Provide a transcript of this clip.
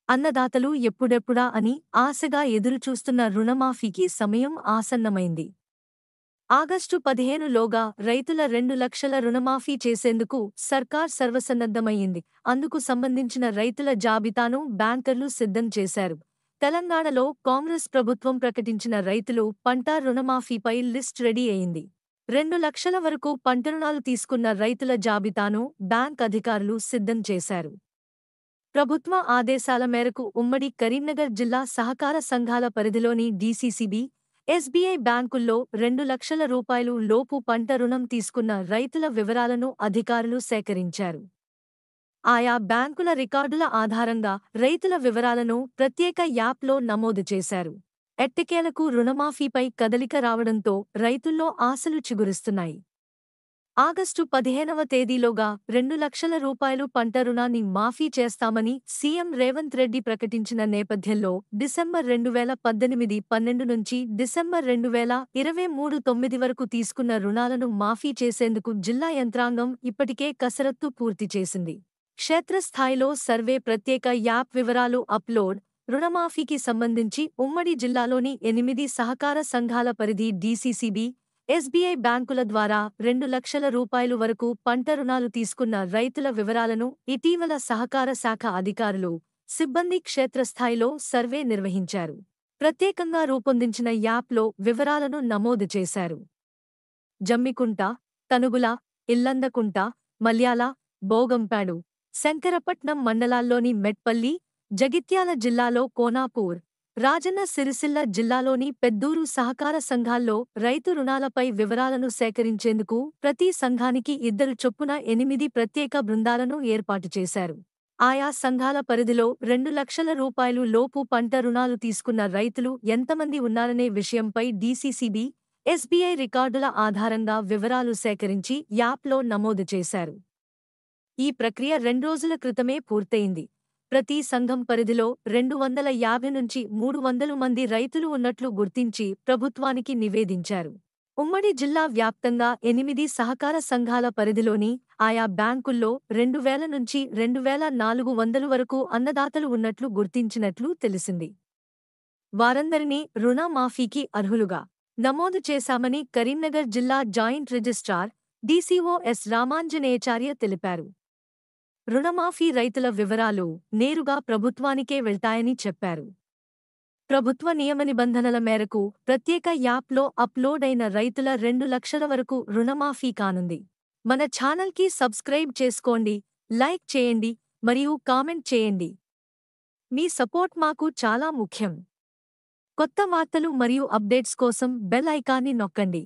అన్నదాతలు ఎప్పుడెప్పుడా అని ఆశగా ఎదురుచూస్తున్న రుణమాఫీకి సమయం ఆసన్నమైంది. ఆగస్టు 15 లోగా రైతుల 2 లక్షల రుణమాఫీ చేసేందుకు సర్కార్ సర్వసన్నద్ధమయ్యింది. అందుకు సంబంధించిన రైతుల జాబితాను బ్యాంకర్లు సిద్ధం చేశారు. తెలంగాణలో కాంగ్రెస్ ప్రభుత్వం ప్రకటించిన రైతులు పంట రుణమాఫీపై లిస్ట్ రెడీ అయింది. 2 లక్షల వరకు పంట రుణాలు తీసుకున్న రైతుల జాబితాను బ్యాంక్ అధికారులు సిద్ధం చేశారు. ప్రభుత్వ ఆదేశాల మేరకు ఉమ్మడి కరీంనగర్ జిల్లా సహకార సంఘాల పరిధిలోని డీసీసీబీ, ఎస్బీఐ బ్యాంకుల్లో 2 లక్షల రూపాయలు లోపు పంట రుణం తీసుకున్న రైతుల వివరాలను అధికారులు సేకరించారు. ఆయా బ్యాంకుల రికార్డుల ఆధారంగా రైతుల వివరాలను ప్రత్యేక యాప్లో నమోదు చేశారు. ఎట్టకేలకు రుణమాఫీపై కదలిక రావడంతో రైతుల్లో ఆశలు చిగురిస్తున్నాయి. ఆగస్టు 15వ తేదీలోగా 2 లక్షల రూపాయలు పంట రుణాన్ని మాఫీ చేస్తామని సీఎం రేవంత్ రెడ్డి ప్రకటించిన నేపథ్యంలో డిసెంబర్ 2018-12 నుంచి డిసెంబర్ 2023 9 వరకు తీసుకున్న రుణాలను మాఫీ చేసేందుకు జిల్లా యంత్రాంగం ఇప్పటికే కసరత్తు పూర్తి చేసింది. క్షేత్రస్థాయిలో సర్వే, ప్రత్యేక యాప్ వివరాలు అప్లోడ్. రుణమాఫీకి సంబంధించి ఉమ్మడి జిల్లాలోని 8 సహకార సంఘాల పరిధి డీసీసీబీ, ఎస్బీఐ బ్యాంకుల ద్వారా 2 లక్షల రూపాయలు వరకు పంట రుణాలు తీసుకున్న రైతుల వివరాలను ఇటీవల సహకార శాఖ అధికారులు, సిబ్బంది క్షేత్రస్థాయిలో సర్వే నిర్వహించారు. ప్రత్యేకంగా రూపొందించిన యాప్లో వివరాలను నమోదు చేశారు. జమ్మికుంట, తనుగుల, ఇల్లందకుంట, మల్యాల, బోగంపాడు, శంకరపట్నం మండలాల్లోని మెట్పల్లి, జగిత్యాల జిల్లాలో కోనాపూర్, రాజన్న సిరిసిల్ల జిల్లాలోని పెద్దూరు సహకార సంఘాల్లో రైతు రుణాలపై వివరాలను సేకరించేందుకు ప్రతి సంఘానికి 2 చొప్పున 8 ప్రత్యేక బృందాలను ఏర్పాటు చేశారు. ఆయా సంఘాల పరిధిలో 2 లక్షల రూపాయలు లోపు పంట రుణాలు తీసుకున్న రైతులు ఎంతమంది ఉన్నారనే విషయంపై డీసీసీబీ, ఎస్బీఐ రికార్డుల ఆధారంగా వివరాలు సేకరించి యాప్లో నమోదు చేశారు. ఈ ప్రక్రియ 2 రోజుల క్రితమే పూర్తయింది. ప్రతి సంఘం పరిధిలో 250 నుంచి 300 మంది రైతులు ఉన్నట్లు గుర్తించి ప్రభుత్వానికి నివేదించారు. ఉమ్మడి జిల్లా వ్యాప్తంగా 8 సహకార సంఘాల పరిధిలోని ఆయా బ్యాంకుల్లో 2000 నుంచి 2400 వరకు అన్నదాతలు ఉన్నట్లు గుర్తించినట్లు తెలిసింది. వారందరినీ రుణ మాఫీకి అర్హులుగా నమోదు చేశామని కరీంనగర్ జిల్లా జాయింట్ రిజిస్ట్రార్, డీసీఓ ఎస్ రామాంజనేయాచార్య తెలిపారు. రుణమాఫీ రైతుల వివరాలు నేరుగా ప్రభుత్వానికే వెళ్తాయని చెప్పారు. ప్రభుత్వ నియమ నిబంధనల మేరకు ప్రత్యేక యాప్లో అప్లోడ్ అయిన రైతుల 2 లక్షల వరకు రుణమాఫీ కానుంది. మన ఛానల్కి సబ్స్క్రైబ్ చేసుకోండి, లైక్ చేయండి మరియు కామెంట్ చేయండి. మీ సపోర్ట్ మాకు చాలా ముఖ్యం. కొత్త వార్తలు మరియు అప్డేట్స్ కోసం బెల్ ఐకాన్ని నొక్కండి.